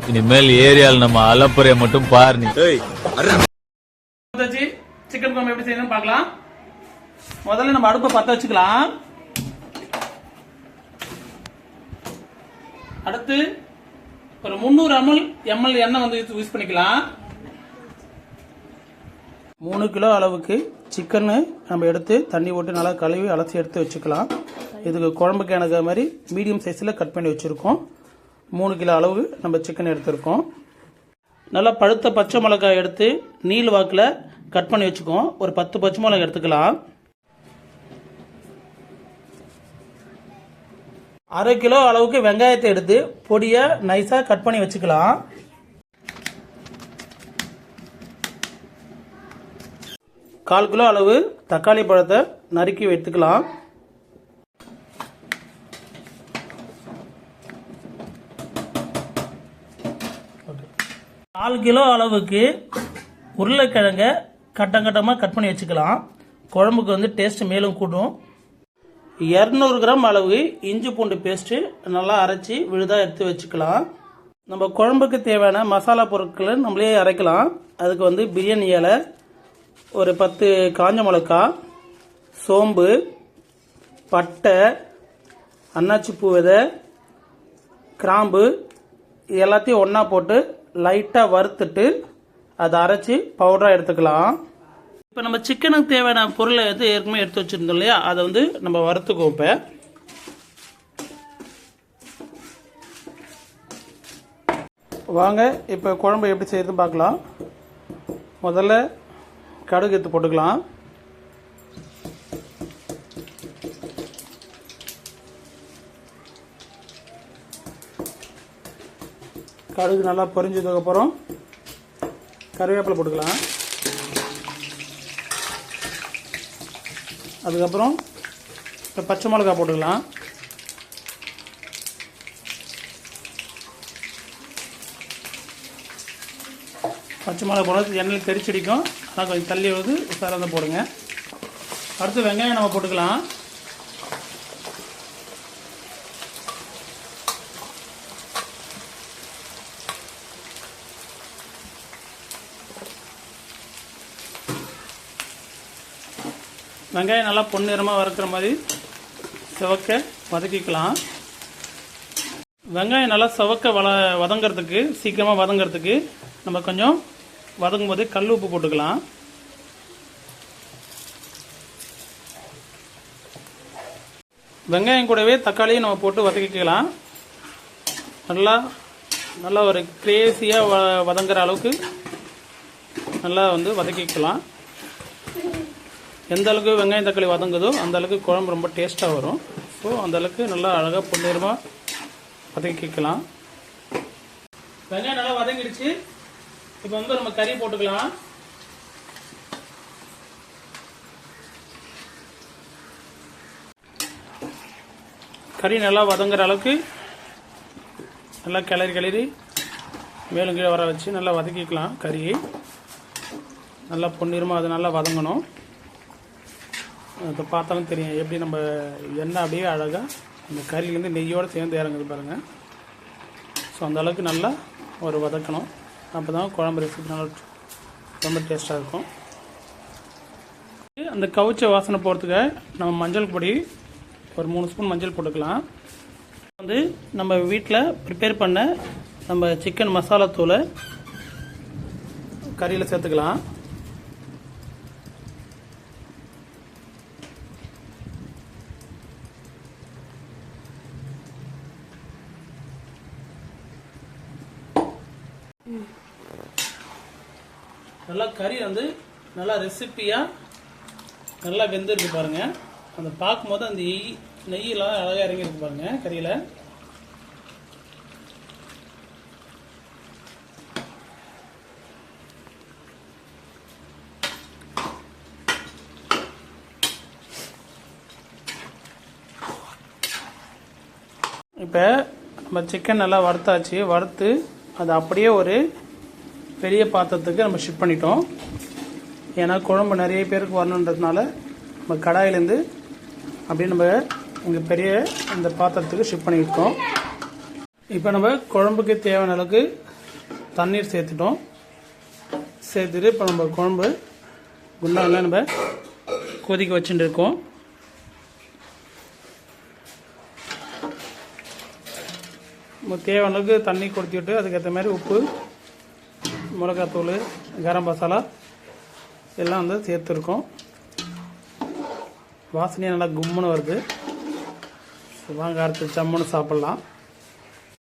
இனிமேல் ஏரியால நம்ம அலப்புறைய மட்டும் பாரு நீ. சிக்கன் குழம்பு எப்படி செய்யணும் பார்க்கலாம். முதல்ல நம்ம அடுப்பை பற்ற வச்சுக்கலாம். அடுத்து ஒரு 300 ml எண்ணெய் வந்து யூஸ் பண்ணிக்கலாம். 3 கிலோ அளவுக்கு சிக்கனு நம்ம எடுத்து தண்ணி போட்டு நல்லா கழுவி அலசி எடுத்து வச்சுக்கலாம். இதுக்கு குழம்புக்கு எனக்கு மாதிரி மீடியம் சைஸில் கட் பண்ணி வச்சுருக்கோம். 3 கிலோ அளவு நம்ம சிக்கன் எடுத்துருக்கோம். நல்லா பழுத்த பச்சை மிளகாய் எடுத்து நீள் வாக்கில் கட் பண்ணி வச்சுக்கோம். ஒரு 10 பச்சை மிளகாய் எடுத்துக்கலாம். 1/2 கிலோ அளவுக்கு வெங்காயத்தை எடுத்து பொடியை நைஸாக கட் பண்ணி வச்சுக்கலாம். 1/4 கிலோ அளவு தக்காளி பழத்தை நறுக்கி வைத்துக்கலாம். 4 கிலோ அளவுக்கு உருளைக்கிழங்க கட்டமாக கட் பண்ணி வச்சுக்கலாம். குழம்புக்கு வந்து டேஸ்ட் மேலும் கூட்டும். 200 கிராம் அளவு இஞ்சி பூண்டு பேஸ்ட்டு நல்லா அரைச்சி விழுதாக எடுத்து வச்சுக்கலாம். நம்ம குழம்புக்கு தேவையான மசாலா பொருட்களை நம்மளே அரைக்கலாம். அதுக்கு வந்து பிரியாணி இலை, ஒரு 10 காஞ்ச மிளகா, சோம்பு, பட்டை, அன்னாச்சிப்பூ விதை, கிராம்பு எல்லாத்தையும் ஒன்றா போட்டு லைட்டாக வறுத்துட்டு அதை அரைச்சி பவுடராக எடுத்துக்கலாம். இப்போ நம்ம சிக்கனுக்கு தேவையான பொருளை வந்து ஏற்கனவே எடுத்து வச்சுருந்தோம் இல்லையா, அதை வந்து நம்ம வறுத்துக்குவோம். இப்போ வாங்க இப்போ குழம்பு எப்படி செய்யறதுன்னு பார்க்கலாம். முதல்ல கடுகு எடுத்து போட்டுக்கலாம். கடுகு நல்லா பொரிஞ்சதுக்கப்புறம் கருவேப்பிலை போட்டுக்கலாம். அதுக்கப்புறம் இப்போ பச்சை மிளகாய் போட்டுக்கலாம். பச்சை மிளகாய் போடுறது எண்ணெயில் தெரிச்சடிக்கும். ஆனால் கொஞ்சம் தள்ளி வந்து உசாராக போடுங்க. அடுத்து வெங்காயம் நம்ம போட்டுக்கலாம். வெங்காயம் நல்லா பொன்னிறமாக வறுக்கிற மாதிரி செவக்க வதக்கிக்கலாம். வெங்காயம் நல்லா செவக்க வதங்கிறதுக்கு சீக்கிரமாக வதங்கிறதுக்கு நம்ம கொஞ்சம் வதங்கும் போது கல் உப்பு போட்டுக்கலாம். வெங்காயம் கூடவே தக்காளியும் நம்ம போட்டு வதக்கிக்கலாம். நல்லா ஒரு கிரேசியாக வதங்குற அளவுக்கு நல்லா வந்து வதக்கிக்கலாம். எந்த அளவுக்கு வெங்காயம் தக்காளி வதங்குதோ அந்த அளவுக்கு குழம்பு ரொம்ப டேஸ்ட்டாக வரும். ஸோ அந்த அளவுக்கு நல்லா அழகாக பொன்னிறமாக வதக்கிக்கலாம். வெங்காயம் நல்லா வதங்கிடுச்சு. இப்போ வந்து நம்ம கறி போட்டுக்கலாம். கறி நல்லா வதங்குற அளவுக்கு நல்லா கிளறி மேலும் கீழே வர வச்சு நல்லா வதக்கிக்கலாம். கறியை நல்லா பொன்னிறமாக அது நல்லா வதங்கணும். இப்போ பார்த்தாலும் தெரியும் எப்படி நம்ம எண்ணெய் அப்படியே அழகாக அந்த கறியிலேருந்து நெய்யோடு சேர்ந்து இறங்குது பாருங்கள். ஸோ அந்த அளவுக்கு நல்லா ஒரு வதக்கணும். அப்போ தான் குழம்பு ரெசிபி நல்லா ரொம்ப டேஸ்ட்டாக இருக்கும். அந்த கவுச்ச வாசனை போகிறதுக்கு நம்ம மஞ்சள் பொடி ஒரு 3 ஸ்பூன் மஞ்சள் போட்டுக்கலாம். வந்து நம்ம வீட்டில் ப்ரிப்பேர் பண்ண நம்ம சிக்கன் மசாலா தூளை கறியில் சேர்த்துக்கலாம். நல்லா கறி வந்து நல்லா ரெசிப்பியாக நல்லா வெந்திருக்கு பாருங்கள். அந்த பார்க்கும்போது அந்த நெய்யெல்லாம் அழகாக இறங்கியிருக்கு பாருங்கள் கறியில். இப்போ நம்ம சிக்கன் நல்லா வறுத்தாச்சு. வறுத்து அது அப்படியே ஒரு பெரிய பாத்திரத்துக்கு நம்ம ஷிஃப்ட் பண்ணிட்டோம். ஏன்னா குழம்பு நிறைய பேருக்கு வரணுன்றதுனால நம்ம கடாயிலேருந்து அப்படியே நம்ம இங்கே பெரிய இந்த பாத்திரத்துக்கு ஷிஃப்ட் பண்ணியிருக்கோம். இப்போ நம்ம குழம்புக்கு தேவையான அளவுக்கு தண்ணீர் சேர்த்துட்டோம். சேர்த்துட்டு இப்போ நம்ம குழம்பு குண்டானில் நம்ம கொதிக்க வச்சுட்டு இருக்கோம். நம்ம தேவையான அளவுக்கு தண்ணி கொளுத்தி விட்டு அதுக்கேற்ற மாதிரி உப்பு, மிளகாத்தூள், கரம் மசாலா எல்லாம் வந்து சேர்த்துருக்கோம். வாசனையாக நல்லா கும்முன்னு வருது. வாங்க அடுத்து ஜம்முன்னு சாப்பிட்லாம்.